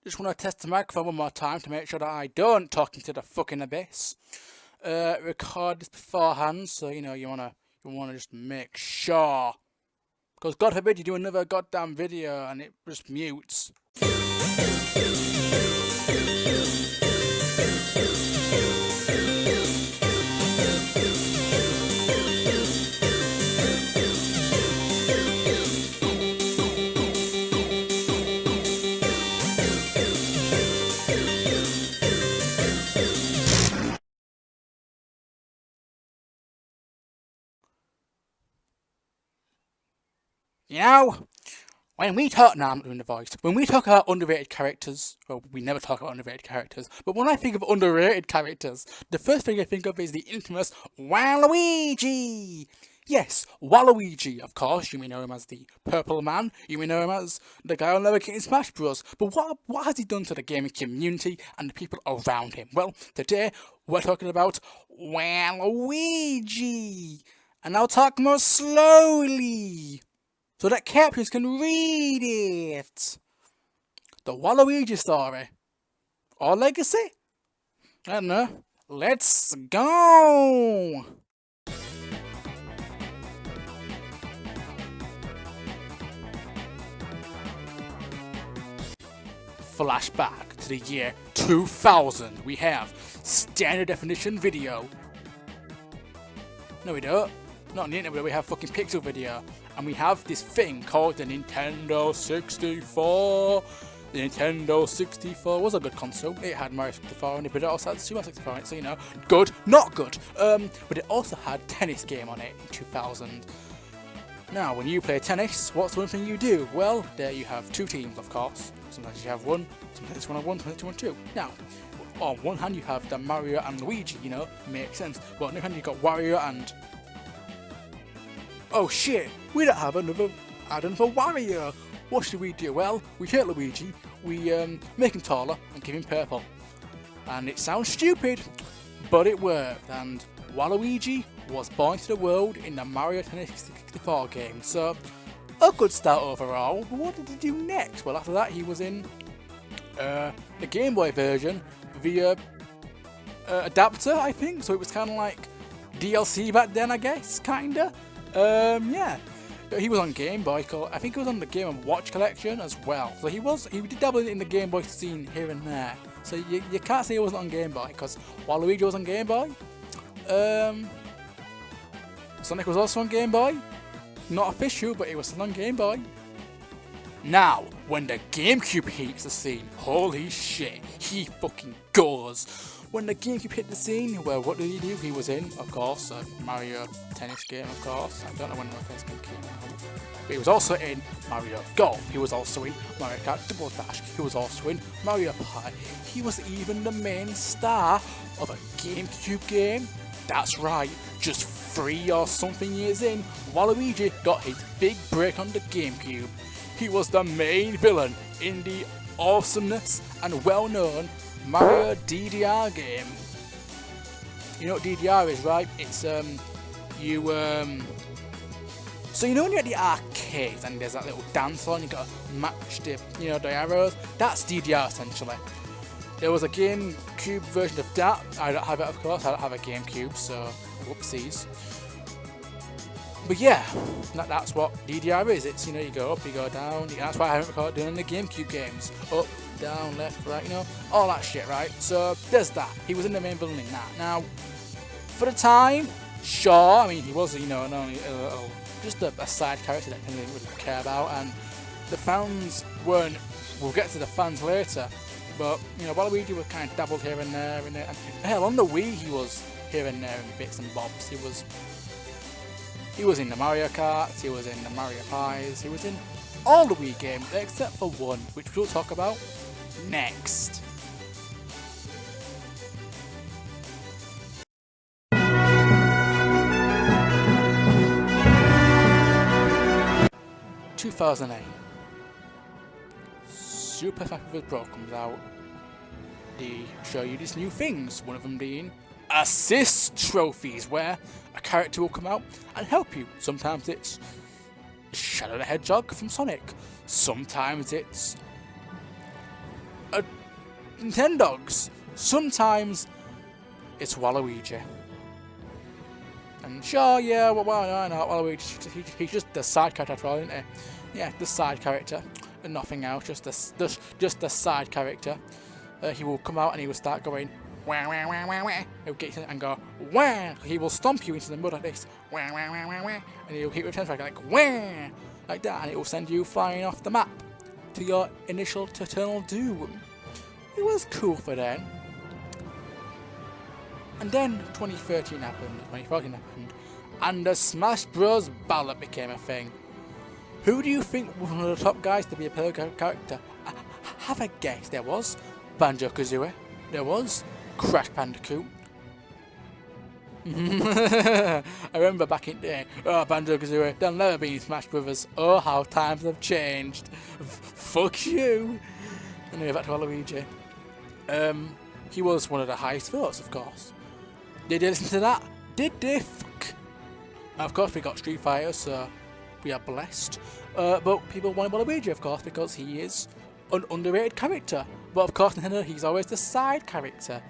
Just want to test the microphone one more time to make sure that I don't talk into the fucking abyss. Record this beforehand, so you wanna just make sure. Because God forbid you do another goddamn video and it just mutes. You know, when we talk, no, I'm not doing the voice. When we talk about underrated characters, well, we never talk about underrated characters, but when I think of underrated characters, the first thing I think of is the infamous Waluigi! Yes, Waluigi, of course. You may know him as the Purple Man. You may know him as the guy who'll never get in Smash Bros. But what has he done to the gaming community and the people around him? Well, today we're talking about Waluigi! And I'll talk more slowly, so that captains can read it. The Waluigi story. Or legacy? I don't know. Let's go! Flashback to the year 2000. We have standard definition video. No, we don't. Not on the internet, but we have fucking pixel video. And we have this thing called the Nintendo 64. The Nintendo 64 was a good console. It had Mario 64 on it, but it also had Super 64 on it, so you know, good, not good. But it also had tennis game on it in 2000. Now, when you play tennis, what's one thing you do? Well, there you have two teams, of course. Sometimes you have one, sometimes it's 1-on-1, sometimes it's 2-on-2. Now, on one hand you have the Mario and Luigi, you know, makes sense. But on the other hand you've got Wario and... oh shit, we don't have another Wario. What should we do? Well, we take Luigi, we make him taller and give him purple. And it sounds stupid, but it worked. And Waluigi was born to the world in the Mario Tennis 64 game. So, a good start overall. But what did he do next? Well, after that he was in the Game Boy version via adapter, I think. So it was kind of like DLC back then, I guess, kinda. Yeah, he was on Game Boy. I think he was on the Game & Watch collection as well. So he did dabble in the Game Boy scene here and there. So you can't say he wasn't on Game Boy, because Waluigi was on Game Boy. Sonic was also on Game Boy. Not official, but it was still on Game Boy. Now, when the GameCube hits the scene, holy shit, he fucking goes. When the GameCube hit the scene, well, what did he do? He was in, of course, a Mario Tennis game, of course. I don't know when the Tennis game came out. But he was also in Mario Golf. He was also in Mario Kart Double Dash. He was also in Mario Party. He was even the main star of a GameCube game. That's right, just 3 or something years in, Waluigi got his big break on the GameCube. He was the main villain in the awesomeness and well-known Mario DDR game. You know what DDR is, right? It's so you know when you're at the arcades and there's that little dance on, you gotta match the the arrows. That's DDR essentially. There was a GameCube version of that. I don't have it, of course. I don't have a GameCube, so whoopsies. But yeah, that's what DDR is. It's you go up, you go down. That's why I haven't recorded doing the GameCube games. Up, down, left, right, all that shit, right? So there's that. He was in the main villain in that. Now, for the time, sure. I mean, he was just a side character that didn't really care about, and the fans weren't. We'll get to the fans later. But Waluigi was kind of dabbled here and there, and hell, on the Wii he was here and there in bits and bobs. He was in the Mario Karts, he was in the Mario Pies, he was in all the Wii games except for one, which we'll talk about next. In 2008. Super Smash Bros. Pro comes out. They show you these new things, one of them being assist trophies, where a character will come out and help you. Sometimes it's Shadow the Hedgehog from Sonic. Sometimes it's Nintendogs, sometimes it's Waluigi. And sure, yeah, well, I know, Waluigi, he's just the side character after all, isn't he? Yeah, the side character, and nothing else, just the side character. He will come out and he will start going, wah, wah, wah, wah, wah. He'll get and go, wah! He will stomp you into the mud like this, wah, wah, wah, wah, wah. And he'll hit your attention like, wah! Like that, and it will send you flying off the map to your initial eternal doom. It was cool for then. And then 2013 happened, 2014 happened, and the Smash Bros. Ballot became a thing. Who do you think was one of the top guys to be a player character? Have a guess. There was Banjo-Kazooie, there was Crash Bandicoot. I remember back in the day, Banjo-Kazooie, they'll never be in Smash Brothers. Oh, how times have changed. Fuck you. Anyway, back to Waluigi. He was one of the highest votes, of course. Did they listen to that? Did they fuck? Of course, we got Street Fighter, so we are blessed. But people wanted Waluigi, of course, because he is an underrated character. But of course, Nintendo, he's always the side character.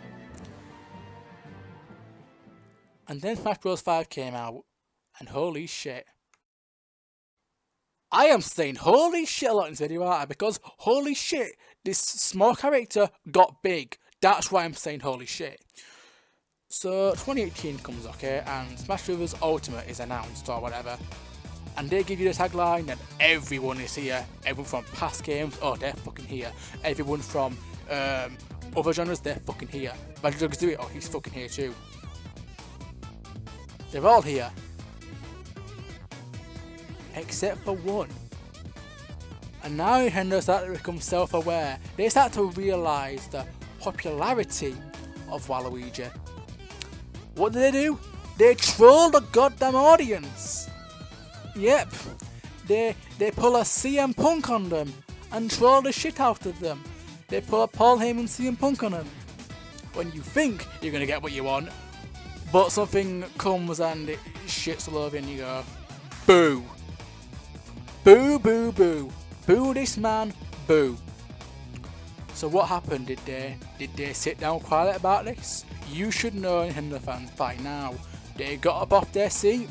And then Smash Bros. 5 came out, and holy shit. I am saying holy shit a lot in this video, aren't I? Because holy shit, this small character got big. That's why I'm saying holy shit. So 2018 comes, okay, and Smash Bros. Ultimate is announced or whatever. And they give you the tagline that everyone is here. Everyone from past games, oh, they're fucking here. Everyone from other genres, they're fucking here. Banjo-Kazooie, oh, he's fucking here too. They're all here. Except for one. And now Nintendo start to become self-aware. They start to realise the popularity of Waluigi. What do? They troll the goddamn audience. Yep. They pull a CM Punk on them and troll the shit out of them. They pull a Paul Heyman CM Punk on them. When you think you're gonna get what you want, but something comes and it shits all over and you go, boo. Boo, boo, boo. Boo this man, boo. So what happened? Did they sit down quiet about this? You should know, Nintendo fans, by now. They got up off their seat.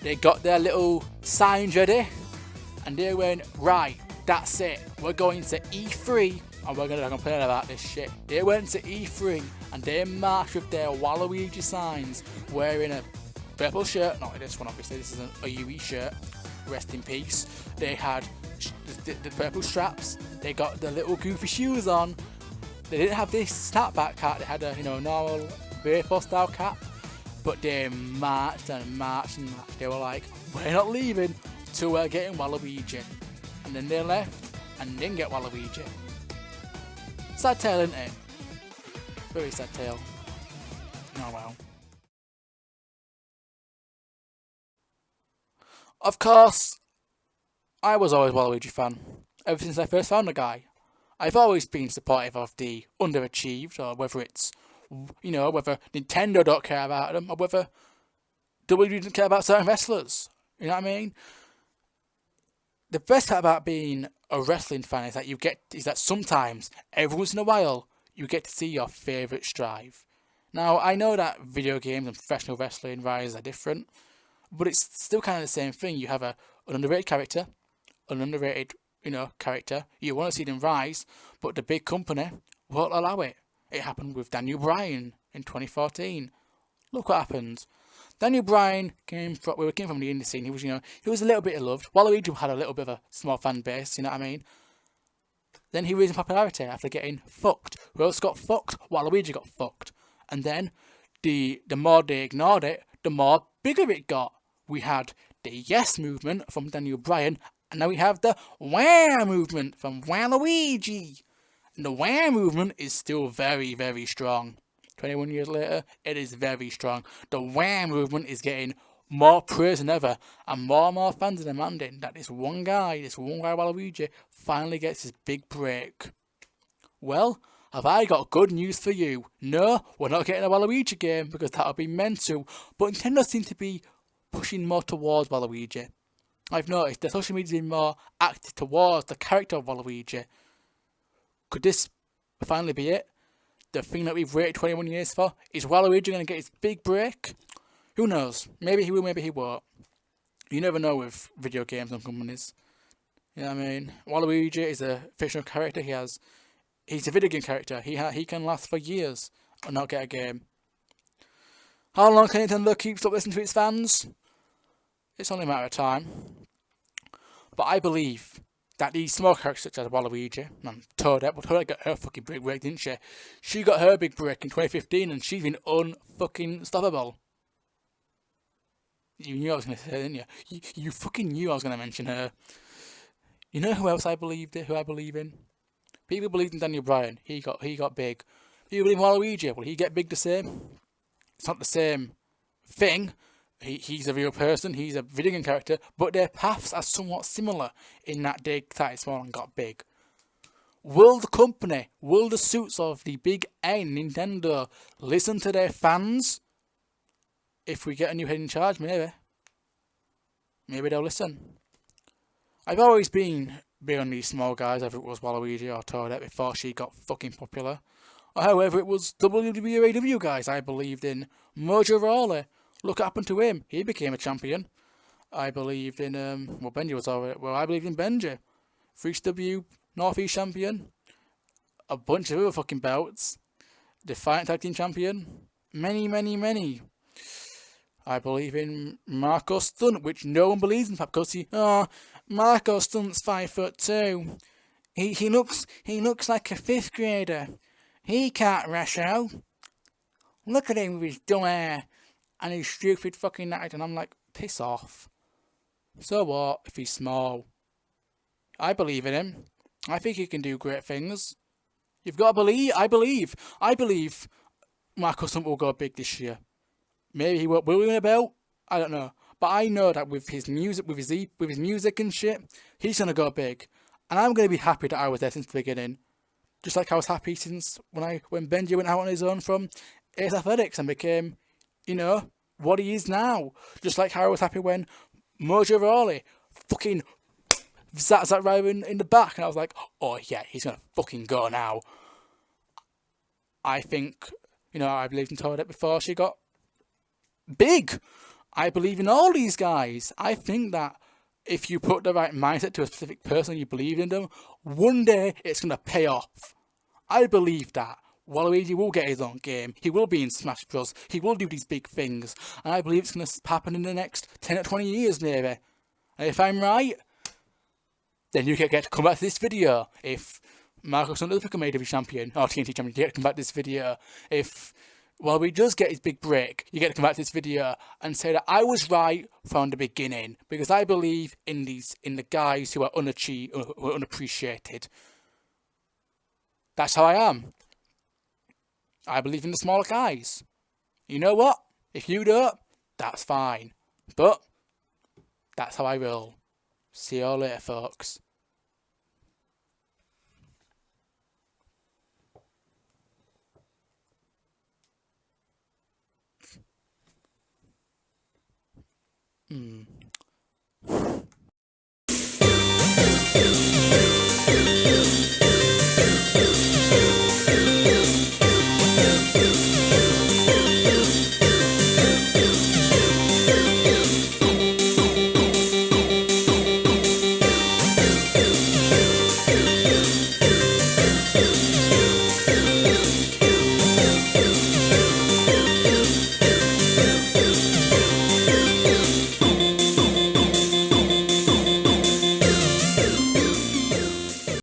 They got their little signs ready. And they went, right, that's it. We're going to E3 and we're going to complain about this shit. They went to E3 and they marched with their Waluigi signs, wearing a purple shirt. Not like this one, obviously. This isn't a UE shirt. Rest in peace. They had the purple straps. They got the little goofy shoes on. They didn't have this snapback hat. They had a normal baseball style cap. But they marched and marched and they were like, we're not leaving till we're getting Waluigi. And then they left and didn't get Waluigi. Sad tale, isn't it? Very sad tale. Oh well. Of course, I was always a Waluigi fan. Ever since I first found the guy. I've always been supportive of the underachieved, or whether it's, whether Nintendo don't care about them, or whether WWE doesn't care about certain wrestlers. You know what I mean? The best part about being a wrestling fan is that sometimes, every once in a while, you get to see your favourite strive. Now, I know that video games and professional wrestling rises are different, but it's still kind of the same thing. You have an underrated character, an underrated, character. You want to see them rise, but the big company won't allow it. It happened with Daniel Bryan in 2014. Look what happened. Daniel Bryan came from the indie scene. He was a little bit loved. Waluigi had a little bit of a small fan base, you know what I mean? Then he rose in popularity after getting fucked. Who else got fucked? Waluigi got fucked. And then, the more they ignored it, the more bigger it got. We had the Yes movement from Daniel Bryan, and now we have the Wah movement from Waluigi. And the Wah movement is still very, very strong. 21 years later, it is very strong. The Wah movement is getting more praise than ever, and more fans are demanding that this one guy Waluigi, finally gets his big break. Well, have I got good news for you? No, we're not getting a Waluigi game, because that would be mental, but Nintendo seems to be pushing more towards Waluigi. I've noticed the social media is more active towards the character of Waluigi. Could this finally be it? The thing that we've waited 21 years for? Is Waluigi going to get his big break? Who knows? Maybe he will, maybe he won't. You never know with video games and companies. You know what I mean? Waluigi is a fictional character. He's a video game character. He can last for years and not get a game. How long can Nintendo keep listening to its fans? It's only a matter of time. But I believe that these small characters such as Waluigi and Toadette, but Toadette got her fucking big break, didn't she? She got her big break in 2015 and she's been unfucking stoppable. You knew I was going to say, didn't you? You fucking knew I was going to mention her. You know who else I believed in? Who I believe in? People believed in Daniel Bryan. He got big. People believe in Waluigi. Will he get big the same? It's not the same thing. He's a real person. He's a video game character. But their paths are somewhat similar in that they started small and got big. Will the company, will the suits of the big N, Nintendo, listen to their fans? If we get a new head in charge, maybe. Maybe they'll listen. I've always been big on these small guys, whether it was Waluigi or Toadette before she got fucking popular. Or however it was WWE or AEW guys I believed in. Mojo Rawley. Look what happened to him. He became a champion. I believed in, Benji was already, I believed in Benji. 3W Northeast champion. A bunch of other fucking belts. Defiant Tag Team champion. Many, many, many. I believe in Marco Stunt, which no one believes in, because Marco Stunt's 5'2". He looks like a 5th grader. He can't wrestle. Look at him with his dumb hair and his stupid fucking attitude. And I'm like, piss off. So what if he's small? I believe in him. I think he can do great things. You've got to believe. I believe Marco Stunt will go big this year. Maybe he will win a belt. I don't know, but I know that with his music, with his music and shit, he's gonna go big, and I'm gonna be happy that I was there since the beginning. Just like I was happy since when Benji went out on his own from Ace Athletics and became, what he is now. Just like how I was happy when Mojo Rawley fucking Zack Ryder in the back, and I was like, oh yeah, he's gonna fucking go now. I think, I believed in Toadette before she got big. I believe in all these guys. I think that if you put the right mindset to a specific person, you believe in them, one day it's going to pay off. I believe that. Waluigi will get his own game. He will be in Smash Bros. He will do these big things. And I believe it's going to happen in the next 10 or 20 years, maybe. And if I'm right, then you get to come back to this video. If Marco Stunt does become AEW champion, or TNT champion, you get to come back to this video. If Waluigi does get his big break, you get to come back to this video and say that I was right from the beginning, because I believe in the guys who are unappreciated. That's how I am. I believe in the smaller guys. You know what? If you don't, that's fine. But that's how I roll. See you all later, folks.